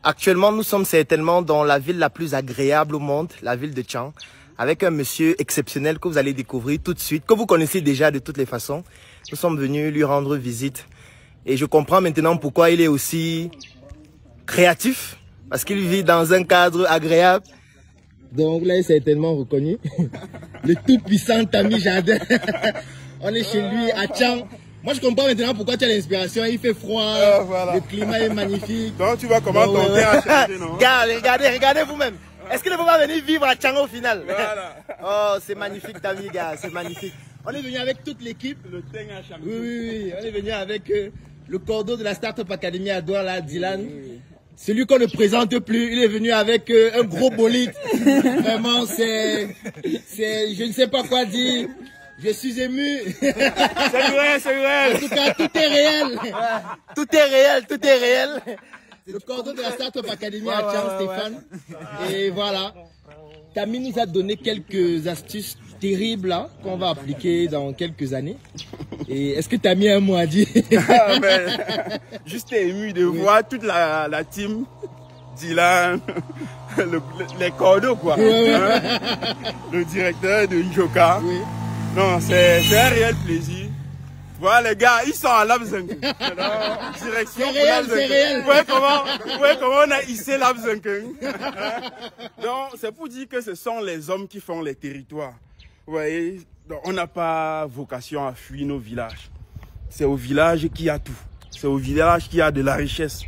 Actuellement, nous sommes certainement dans la ville la plus agréable au monde, la ville de Tchang, avec un monsieur exceptionnel que vous allez découvrir tout de suite, que vous connaissez déjà de toutes les façons. Nous sommes venus lui rendre visite et je comprends maintenant pourquoi il est aussi créatif, parce qu'il vit dans un cadre agréable. Donc là, il est certainement reconnu. Le tout-puissant Tami Jardin. On est chez lui à Tchang. Moi, je comprends maintenant pourquoi tu as l'inspiration. Il fait froid, voilà. Le climat est magnifique. Donc, tu vois comment ton thé a changé, non? Regardez vous-même. Est-ce qu'il ne faut pas venir vivre à Tchang au final? Voilà. Oh, c'est magnifique, Tami, gars. C'est magnifique. On est venu avec toute l'équipe. Le thé a changé. Oui. On est venu avec le cordeau de la Startup Academy à Douala, Dylan. Oui. Celui qu'on ne présente plus, il est venu avec un gros bolide. Vraiment, je ne sais pas quoi dire. Je suis ému. C'est vrai. En tout cas, tout est réel. Tout est réel. Le cordon de la Startup Academy à Tchang, Stéphane. Et voilà. Tami nous a donné quelques astuces terribles qu'on va appliquer dans quelques années. Et est-ce que Tami a un mot à dire? Juste ému de voir toute la team Dylan, les cordeaux quoi. Le directeur de Njoka. Oui. Non, c'est un réel plaisir. Voilà les gars, ils sont à Labzeng. Direction c'est réel. Vous voyez comment on a hissé Labzeng. Donc c'est pour dire que ce sont les hommes qui font les territoires. Vous voyez, donc, on n'a pas vocation à fuir nos villages. C'est au village qu'il y a tout. C'est au village qu'il y a de la richesse.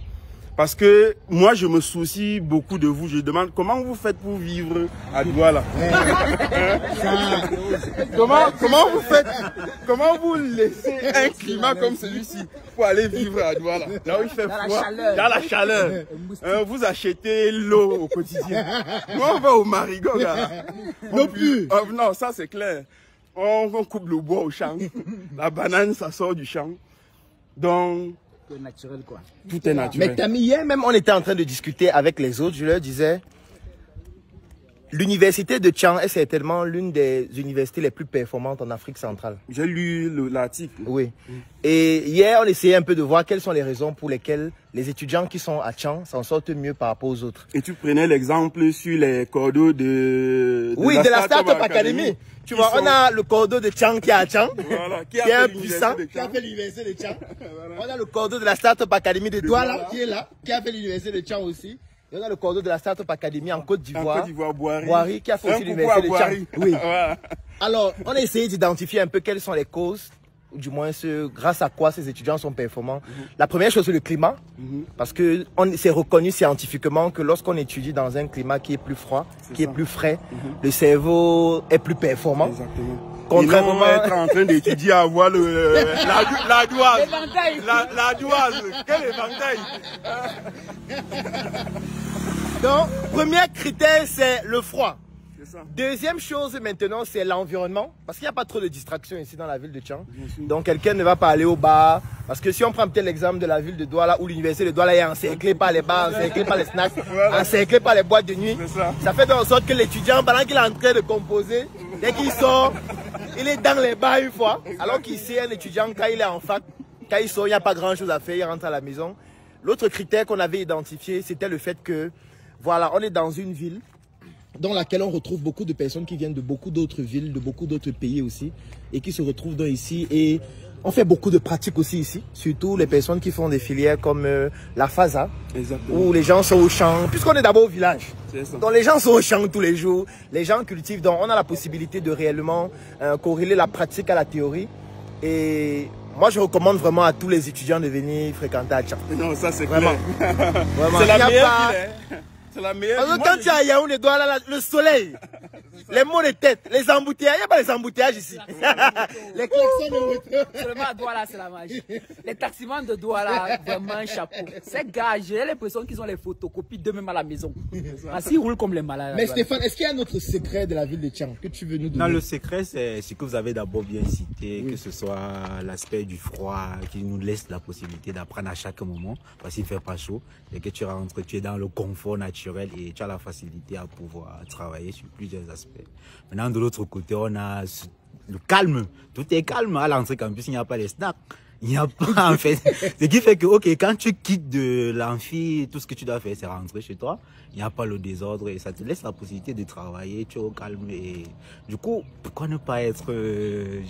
Parce que moi, je me soucie beaucoup de vous. Je demande comment vous faites pour vivre à Douala. Comment vous faites? Comment vous laissez un climat comme celui-ci pour aller vivre à Douala? Là où il fait froid, dans la chaleur. Vous achetez l'eau au quotidien. Nous, on va au Marigot, gars. Non plus. Non, ça c'est clair. On coupe le bois au champ. La banane, ça sort du champ. Donc... Tout est naturel quoi. Tout est naturel. Mais Tami, hier même on était en train de discuter avec les autres, je leur disais, l'université de Tchang est certainement l'une des universités les plus performantes en Afrique centrale. J'ai lu l'article. Oui. Et hier on essayait un peu de voir quelles sont les raisons pour lesquelles les étudiants qui sont à Tchang s'en sortent mieux par rapport aux autres. Et tu prenais l'exemple sur les cordeaux de la Startup Academy. Tu vois, on a le cordeau de Tchang qui est à Tchang, voilà, qui est un puissant, qui a fait l'université de Tchang. Voilà. On a le cordeau de la Startup Academy de Douala, qui est là, qui a fait l'université de Tchang aussi. Et on a le cordeau de la Startup Academy en Côte d'Ivoire, Boari, qui a fait aussi l'université de Tchang. Oui. Voilà. Alors, on a essayé d'identifier un peu quelles sont les causes, ou du moins grâce à quoi ces étudiants sont performants. La première chose, c'est le climat, parce que c'est reconnu scientifiquement que lorsqu'on étudie dans un climat qui est plus froid, qui est plus frais, le cerveau est plus performant. Exactement. Contrairement à être en train d'étudier à voir la douase. La douase. Quel éventail. Donc, premier critère, c'est le froid. Deuxième chose maintenant, c'est l'environnement. Parce qu'il n'y a pas trop de distractions ici dans la ville de Tchang. Donc quelqu'un ne va pas aller au bar. Parce que si on prend peut-être l'exemple de la ville de Douala, où l'université de Douala est encerclée par les bars, encerclée par les snacks, encerclée par les boîtes de nuit. Ça fait en sorte que l'étudiant, pendant qu'il est en train de composer, dès qu'il sort, il est dans les bars une fois. Alors qu'ici, un étudiant, quand il est en fac, quand il sort, il n'y a pas grand chose à faire, il rentre à la maison. L'autre critère qu'on avait identifié, c'était le fait que, voilà, on est dans une ville dans laquelle on retrouve beaucoup de personnes qui viennent de beaucoup d'autres villes, de beaucoup d'autres pays aussi, et qui se retrouvent donc ici. Et on fait beaucoup de pratiques aussi ici, surtout les personnes qui font des filières comme la FASA, où les gens sont au champ, puisqu'on est d'abord au village. Donc les gens sont au champ tous les jours, les gens cultivent, donc on a la possibilité de réellement corréler la pratique à la théorie. Et moi, je recommande vraiment à tous les étudiants de venir fréquenter à Tchang. Non, ça c'est vraiment. C'est la meilleure ville, c'est la meilleure. Alors, quand tu as Yaoundé, le soleil, les maux de tête, les embouteillages, il n'y a pas les embouteillages ici. Les klaxons de moto. Seulement à Douala, c'est la magie. Les taximans de Douala, vraiment un chapeau. Ces gars, j'ai l'impression qu'ils ont les photocopies d'eux-mêmes à la maison. Ainsi, ils roulent comme les malades. Mais Stéphane, est-ce qu'il y a un autre secret de la ville de Tchang que tu veux nous donner? Non, le secret, c'est ce que vous avez d'abord bien cité, que ce soit l'aspect du froid qui nous laisse la possibilité d'apprendre à chaque moment, parce qu'il ne fait pas chaud, et que tu rentres, tu es dans le confort naturel et tu as la facilité à pouvoir travailler sur plusieurs aspects. Maintenant, de l'autre côté, on a le calme. Tout est calme à l'entrée campus, il n'y a pas les snacks. Il n'y a pas, en fait. Ce qui fait que, ok, quand tu quittes de l'amphi, tout ce que tu dois faire, c'est rentrer chez toi. Il n'y a pas le désordre et ça te laisse la possibilité de travailler, tu es au calme. Et du coup, pourquoi ne pas être,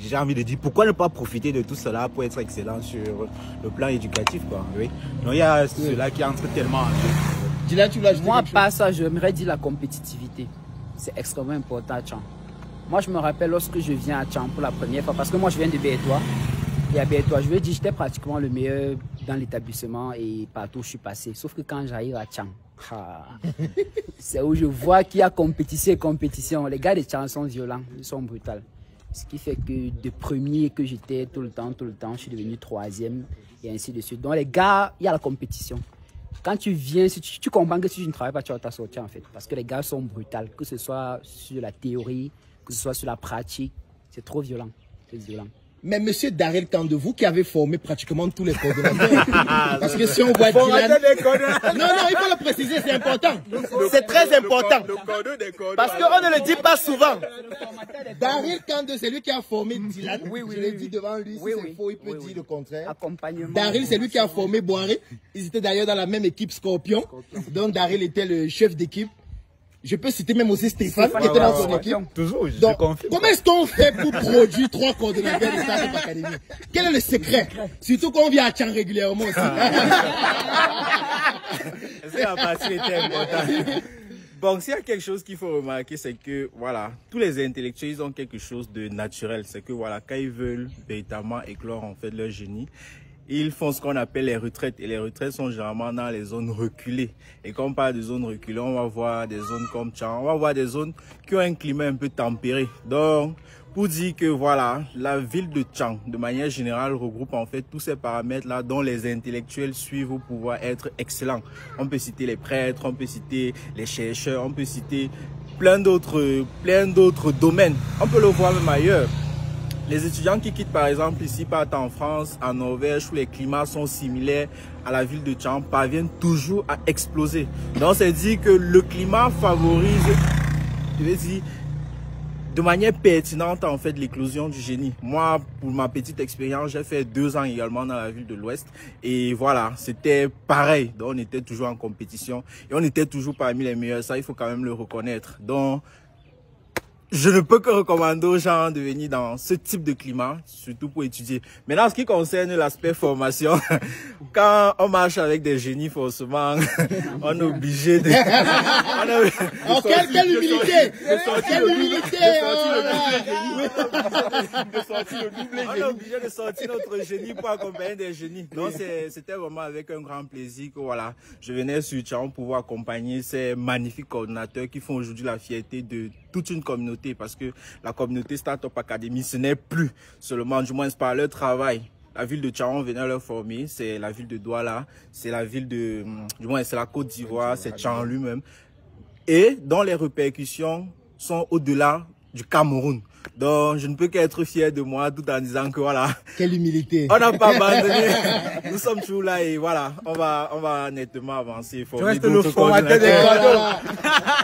j'ai envie de dire, pourquoi ne pas profiter de tout cela pour être excellent sur le plan éducatif, quoi. Oui. Donc, il y a cela qui entre tellement en jeu. Moi, pas ça, j'aimerais dire la compétitivité. C'est extrêmement important à Tchang. Moi, je me rappelle lorsque je viens à Tchang pour la première fois, parce que moi, je viens de Bétois. Et à Bétois, je veux dire, j'étais pratiquement le meilleur dans l'établissement et partout où je suis passé. Sauf que quand j'arrive à Tchang, c'est où je vois qu'il y a compétition et compétition. Les gars de Tchang sont violents, ils sont brutaux. Ce qui fait que de premier que j'étais tout le temps, je suis devenu troisième et ainsi de suite. Donc les gars, il y a la compétition. Quand tu viens, si tu comprends que si tu ne travailles pas, tu vas t'assortir en fait. Parce que les gars sont brutaux, que ce soit sur la théorie, que ce soit sur la pratique, c'est trop violent. C'est violent. Mais monsieur Daryl Kande, vous qui avez formé pratiquement tous les coordonnateurs, parce que si on voit Dylan... Non, il faut le préciser, c'est important. C'est très important. Parce qu'on ne le dit pas souvent. Daryl Kande, c'est lui qui a formé Dylan. Je l'ai dit devant lui, si c'est faux, il peut dire le contraire. Daryl, c'est lui qui a formé Boiré. Ils étaient d'ailleurs dans la même équipe Scorpion. Donc Daryl était le chef d'équipe. Je peux citer même aussi Stéphane, qui était dans son équipe. Toujours, je confirme. Comment est-ce qu'on fait pour produire 3 coordonnateurs de Startup Academy? Quel est le secret? Surtout qu'on vient à Tchang régulièrement aussi. C'est la partie était importante. Bon, s'il y a quelque chose qu'il faut remarquer, c'est que, voilà, tous les intellectuels, ils ont quelque chose de naturel. C'est que, voilà, quand ils veulent véritablement éclore, en fait, leur génie, ils font ce qu'on appelle les retraites. Et les retraites sont généralement dans les zones reculées. Et quand on parle de zones reculées, on va voir des zones comme Tchang. On va voir des zones qui ont un climat un peu tempéré. Donc, pour dire que voilà, la ville de Tchang, de manière générale, regroupe en fait tous ces paramètres-là dont les intellectuels suivent pour pouvoir être excellents. On peut citer les prêtres, on peut citer les chercheurs, on peut citer plein d'autres domaines. On peut le voir même ailleurs. Les étudiants qui quittent par exemple ici, partent en France, en Norvège, où les climats sont similaires à la ville de Tchang, parviennent toujours à exploser. Donc c'est dire que le climat favorise, je vais dire, de manière pertinente en fait l'éclosion du génie. Moi, pour ma petite expérience, j'ai fait 2 ans également dans la ville de l'Ouest. Et voilà, c'était pareil. Donc on était toujours en compétition et on était toujours parmi les meilleurs. Ça, il faut quand même le reconnaître. Donc, je ne peux que recommander aux gens de venir dans ce type de climat, surtout pour étudier. Maintenant, en ce qui concerne l'aspect formation, quand on marche avec des génies, forcément, on est obligé de... Quelle humilité! Quelle humilité! On est obligé de sortir notre génie pour accompagner des génies. Donc, c'était vraiment avec un grand plaisir que, voilà, je venais sur Tchang pour accompagner ces magnifiques coordonnateurs qui font aujourd'hui la fierté de toute une communauté, parce que la communauté Startup Academy, ce n'est plus seulement, du moins par leur travail. La ville de Tchang, on venait leur former, c'est la ville de Douala, c'est la ville de, du moins c'est la Côte d'Ivoire, c'est Tchang lui-même. Et dont les répercussions sont au-delà du Cameroun. Donc, je ne peux qu'être fier de moi tout en disant que voilà. Quelle humilité. On n'a pas abandonné. Nous sommes toujours là et voilà, on va nettement avancer. Tu restes le formateur des coordonnateurs.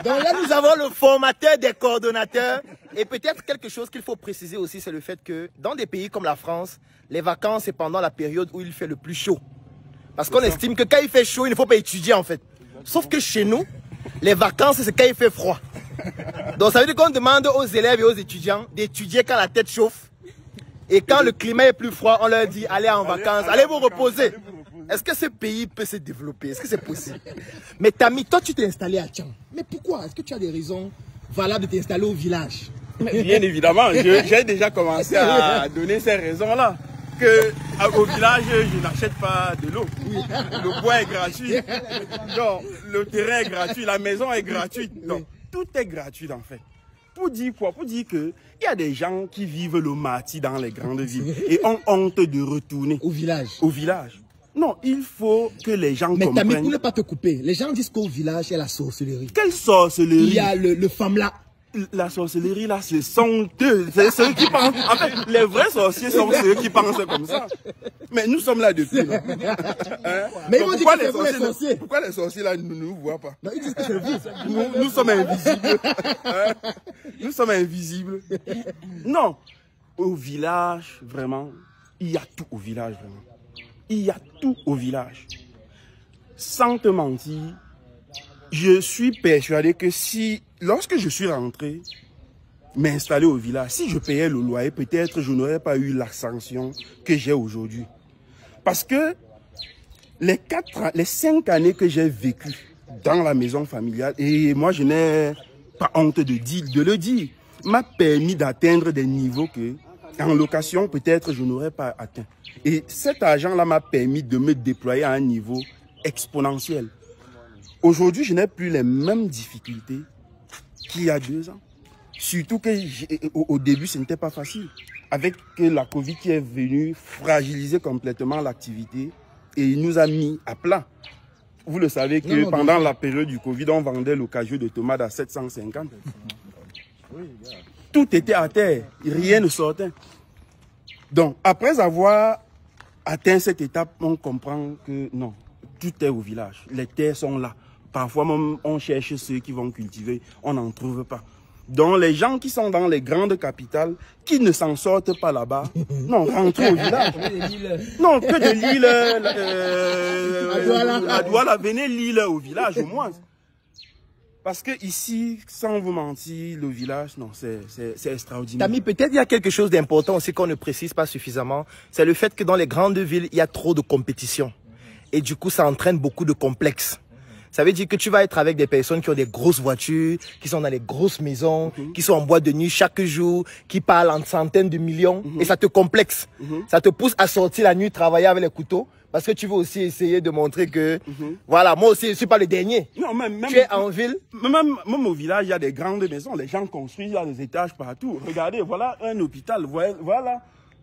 Donc là, nous avons le formateur des coordonnateurs. Et peut-être quelque chose qu'il faut préciser aussi, c'est le fait que dans des pays comme la France, les vacances, c'est pendant la période où il fait le plus chaud. Parce qu'on estime que quand il fait chaud, il ne faut pas étudier en fait. Sauf que chez nous, les vacances, c'est quand il fait froid. Donc ça veut dire qu'on demande aux élèves et aux étudiants d'étudier quand la tête chauffe. Et quand le climat est plus froid, on leur dit allez en vacances, allez vous reposer. Est-ce que ce pays peut se développer? Est-ce que c'est possible? Mais Tami, toi tu t'es installé à Tchang. Mais pourquoi? Est-ce que tu as des raisons valables de t'installer au village? Bien évidemment, j'ai déjà commencé à donner ces raisons-là. Au village, je n'achète pas de l'eau. Le bois est gratuit. Donc, le terrain est gratuit, la maison est gratuite. Donc, tout est gratuit en fait. Pour dire quoi? Pour dire qu'il y a des gens qui vivent le martyre dans les grandes villes et ont honte de retourner au village. Au village. Non, il faut que les gens comprennent. Mais Tami, pour ne pas te couper, les gens disent qu'au village, il y a la sorcellerie. Quelle sorcellerie? Il y a le femme-là. La sorcellerie là, ce sont eux. C'est ceux qui pensent. En fait, les vrais sorciers sont ceux qui pensent comme ça. Mais nous sommes là depuis. Là. Hein? Mais ils vont dire que c'est vous les sorciers. Pourquoi les sorciers là ne nous voient pas? Non, ils disent que c'est vous. Nous sommes invisibles. Hein? Nous sommes invisibles. Non. Au village, vraiment, il y a tout au village, vraiment. Il y a tout au village. Sans te mentir, je suis persuadé que lorsque je suis rentré, m'installer au village, si je payais le loyer, peut-être je n'aurais pas eu l'ascension que j'ai aujourd'hui. Parce que les 5 années que j'ai vécues dans la maison familiale, et moi je n'ai pas honte de le dire, m'a permis d'atteindre des niveaux que, en location, peut-être je n'aurais pas atteint. Et cet argent-là m'a permis de me déployer à un niveau exponentiel. Aujourd'hui, je n'ai plus les mêmes difficultés qu'il y a 2 ans. Surtout qu'au début, ce n'était pas facile. Avec la Covid qui est venue fragiliser complètement l'activité et il nous a mis à plat. Vous le savez que pendant la période du Covid, on vendait le cajou de tomates à 750. Tout était à terre, rien ne sortait. Donc, après avoir atteint cette étape, on comprend que non, tout est au village. Les terres sont là. Parfois, même, on cherche ceux qui vont cultiver, on n'en trouve pas. Donc, les gens qui sont dans les grandes capitales, qui ne s'en sortent pas là-bas, non, rentrez au village. Non, que de Lille, à Douala, venez Lille au village au moins. Parce que ici, sans vous mentir, le village, non, c'est extraordinaire. Tami, peut-être il y a quelque chose d'important aussi qu'on ne précise pas suffisamment. C'est le fait que dans les grandes villes, il y a trop de compétition. Et du coup, ça entraîne beaucoup de complexes. Ça veut dire que tu vas être avec des personnes qui ont des grosses voitures, qui sont dans les grosses maisons, qui sont en boîte de nuit chaque jour, qui parlent en centaines de millions. Et ça te complexe. Ça te pousse à sortir la nuit, travailler avec les couteaux. Parce que tu veux aussi essayer de montrer que, voilà, moi aussi, je ne suis pas le dernier. Non, même, tu es en ville. Même au village, il y a des grandes maisons. Les gens construisent, il y a des étages partout. Regardez, voilà un hôpital. Voilà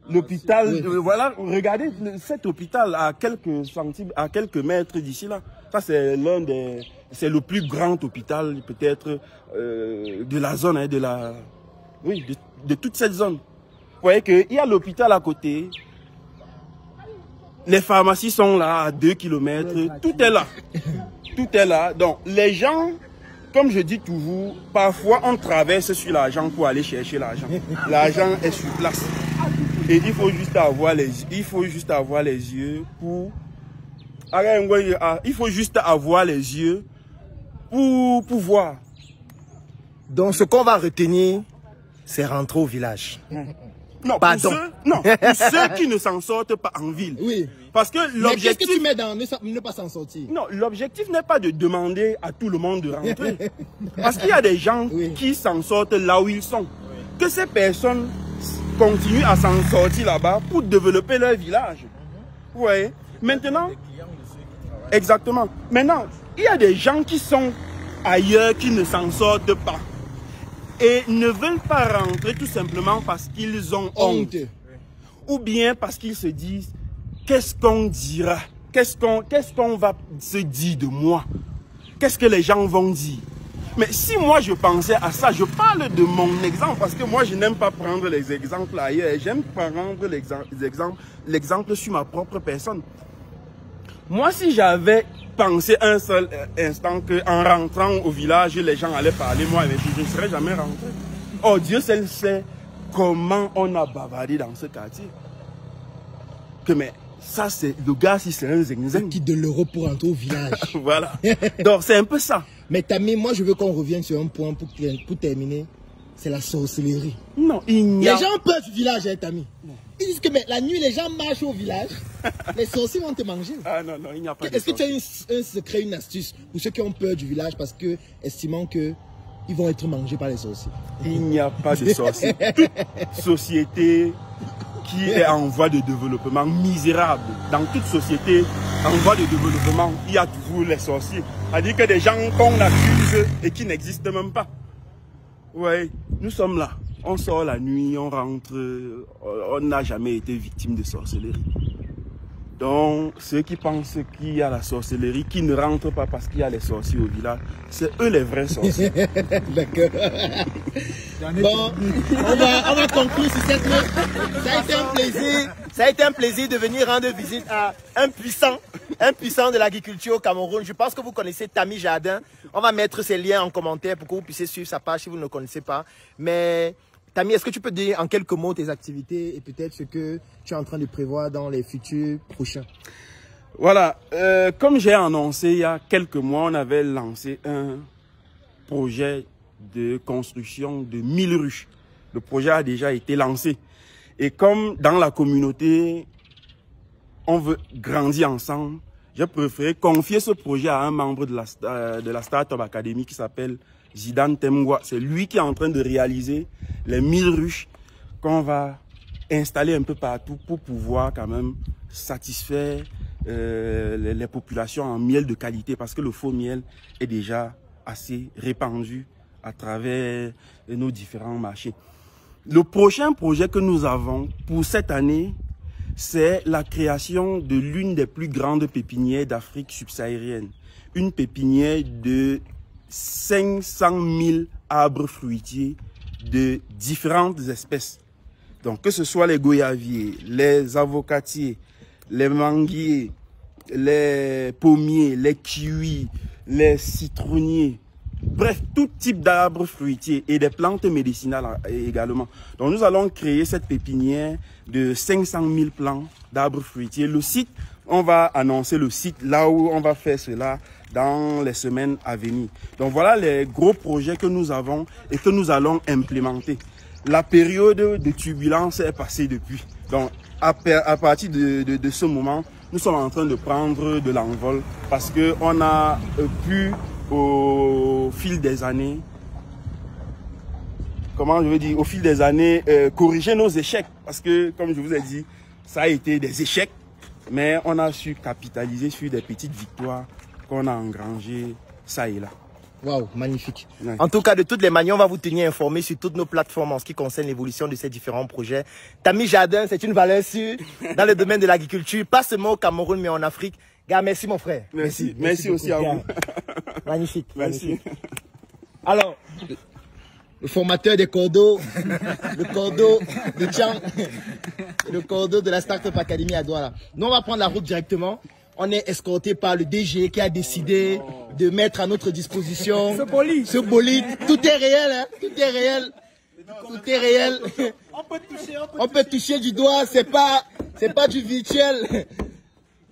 l'hôpital. Voilà, regardez cet hôpital à quelques centimètres, à quelques mètres d'ici là. Ça, c'est c'est le plus grand hôpital, peut-être, de la zone, hein, de toute cette zone. Vous voyez qu'il y a l'hôpital à côté. Les pharmacies sont là à 2 km, tout est là. Tout est là. Donc, les gens, comme je dis toujours, parfois on traverse sur l'argent pour aller chercher l'argent. L'argent est sur place. Et il faut juste avoir les yeux pour... Il faut juste avoir les yeux pour voir. Donc, ce qu'on va retenir, c'est rentrer au village. Non, pour ceux qui ne s'en sortent pas en ville. Oui. Parce que l'objectif... Mais qu'est-ce que tu mets dans ne pas s'en sortir? Non, l'objectif n'est pas de demander à tout le monde de rentrer. Parce qu'il y a des gens qui s'en sortent là où ils sont. Que ces personnes continuent à s'en sortir là-bas pour développer leur village. Vous voyez? Maintenant... Exactement. Maintenant, il y a des gens qui sont ailleurs, qui ne s'en sortent pas. Et ne veulent pas rentrer tout simplement parce qu'ils ont honte. Ou bien parce qu'ils se disent, qu'est-ce qu'on dira? Qu'est-ce qu'on va se dire de moi? Qu'est-ce que les gens vont dire? Mais si moi je pensais à ça, je parle de mon exemple, parce que moi je n'aime pas prendre les exemples ailleurs. J'aime prendre l'exemple sur ma propre personne. Moi, si j'avais pensé un seul instant qu'en rentrant au village, les gens allaient parler moi avec lui, je ne serais jamais rentré. Oh, Dieu seul sait comment on a bavardé dans ce quartier. Mais ça, c'est le gars, si c'est un zing-zing. Qui de l'euro pour rentrer au village. Voilà. Donc, c'est un peu ça. Mais Tami, moi, je veux qu'on revienne sur un point pour terminer. C'est la sorcellerie. Non, il n'y a... Les gens ont peur du village, hein, Tami. Ils disent que mais, la nuit, les gens marchent au village. Les sorciers vont te manger. Ah non, il n'y a pas de... Est-ce que tu as un secret, une astuce pour ceux qui ont peur du village parce que, estimant que ils vont être mangés par les sorciers? Il n'y a pas de sorciers. Toute société qui est en voie de développement misérable, dans toute société en voie de développement, il y a toujours les sorciers. C'est-à-dire que des gens qu'on accuse et qui n'existent même pas. Oui, nous sommes là. On sort la nuit, on rentre, on n'a jamais été victime de sorcellerie. Donc, ceux qui pensent qu'il y a la sorcellerie, qui ne rentrent pas parce qu'il y a les sorciers au village, c'est eux les vrais sorciers. D'accord. Bon, on va conclure sur cette note. Ça a été un plaisir. Ça a été un plaisir de venir rendre visite à un puissant de l'agriculture au Cameroun. Je pense que vous connaissez Tami Jardin. On va mettre ses liens en commentaire pour que vous puissiez suivre sa page si vous ne le connaissez pas. Mais Tammy, est-ce que tu peux dire en quelques mots tes activités et peut-être ce que tu es en train de prévoir dans les futurs prochains? Voilà, comme j'ai annoncé il y a quelques mois, on avait lancé un projet de construction de 1000 ruches. Le projet a déjà été lancé. Et comme dans la communauté, on veut grandir ensemble, j'ai préféré confier ce projet à un membre de la Startup Academy qui s'appelle Zidane Temgwa. C'est lui qui est en train de réaliser les 1000 ruches qu'on va installer un peu partout pour pouvoir quand même satisfaire les populations en miel de qualité, parce que le faux miel est déjà assez répandu à travers nos différents marchés. Le prochain projet que nous avons pour cette année, c'est la création de l'une des plus grandes pépinières d'Afrique subsaharienne. Une pépinière de 500 000 arbres fruitiers de différentes espèces. Donc que ce soit les goyaviers, les avocatiers, les manguiers, les pommiers, les kiwis, les citronniers, bref, tout type d'arbres fruitiers et des plantes médicinales également. Donc nous allons créer cette pépinière de 500 000 plants d'arbres fruitiers. Le site, on va annoncer le site là où on va faire cela dans les semaines à venir. Donc voilà les gros projets que nous avons et que nous allons implémenter. La période de turbulence est passée depuis. Donc à partir de ce moment, nous sommes en train de prendre de l'envol parce qu'on a pu au fil des années, au fil des années, corriger nos échecs. Parce que, comme je vous ai dit, ça a été des échecs, mais on a su capitaliser sur des petites victoires qu'on a engrangées ça et là. Waouh, magnifique. Ouais. En tout cas, de toutes les manières, on va vous tenir informés sur toutes nos plateformes en ce qui concerne l'évolution de ces différents projets. Tammy Jardin, c'est une valeur sûre dans le domaine de l'agriculture, pas seulement au Cameroun, mais en Afrique. Gars, merci mon frère. Merci aussi à vous. Magnifique. Merci. Magnifique. Alors, le formateur des cordeaux, le cordeau de Tchang, le cordeau de la Startup Academy à Douala. Nous, on va prendre la route directement. On est escorté par le DG qui a décidé de mettre à notre disposition ce bolide. Tout est réel, hein? Tout est réel. Tout est réel. On peut toucher du doigt, c'est pas du virtuel.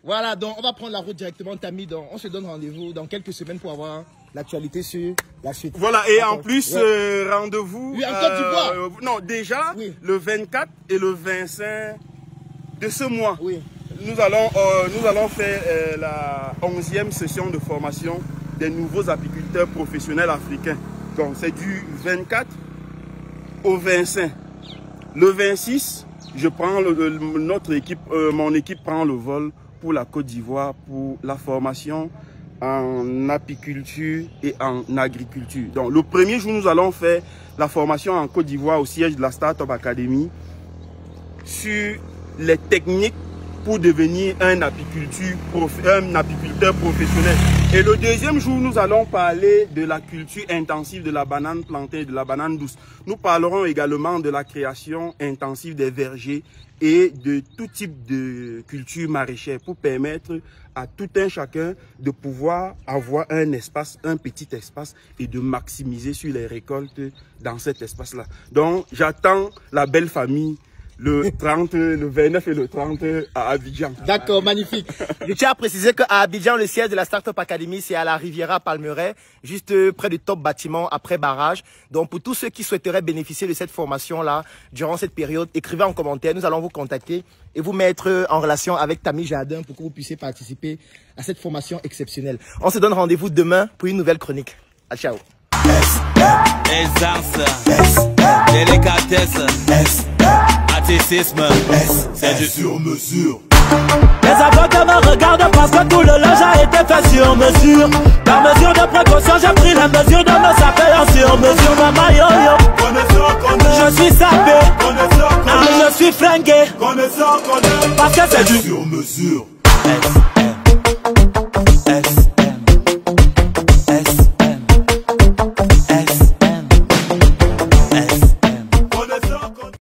Voilà, donc on va prendre la route directement, Tammy. Donc on se donne rendez-vous dans quelques semaines pour avoir l'actualité sur la suite. Voilà, et en plus, rendez-vous. Oui, en Côte d'Ivoire. Non, déjà, oui. Le 24 et le 25 de ce mois. Oui. Nous allons faire la 11e session de formation des nouveaux apiculteurs professionnels africains. Donc c'est du 24 au 25. Le 26, je prends mon équipe prend le vol pour la Côte d'Ivoire pour la formation en apiculture et en agriculture. Donc le premier jour, nous allons faire la formation en Côte d'Ivoire au siège de la Startup Academy sur les techniques pour devenir un apiculteur professionnel. Et le deuxième jour, nous allons parler de la culture intensive de la banane plantée et de la banane douce. Nous parlerons également de la création intensive des vergers et de tout type de culture maraîchère pour permettre à tout un chacun de pouvoir avoir un espace, un petit espace et de maximiser sur les récoltes dans cet espace-là. Donc, j'attends la belle famille le 30, le 29 et le 30 à Abidjan. D'accord, magnifique. Je tiens à préciser qu'à Abidjan, le siège de la Startup Academy, c'est à la Riviera Palmeraie, juste près du top bâtiment après barrage. Donc, pour tous ceux qui souhaiteraient bénéficier de cette formation-là, durant cette période, écrivez en commentaire, nous allons vous contacter et vous mettre en relation avec Tammy Jardin pour que vous puissiez participer à cette formation exceptionnelle. On se donne rendez-vous demain pour une nouvelle chronique. À ciao. Aisance, délicatesse, athétisme, c'est du sur mesure. Les avocats me regardent parce que tout le linge a été fait sur mesure. Par mesure de précaution, j'ai pris la mesure de me saper en sur mesure. Maman yo-yo, je suis sapé, je suis flingué, parce que c'est du sur mesure.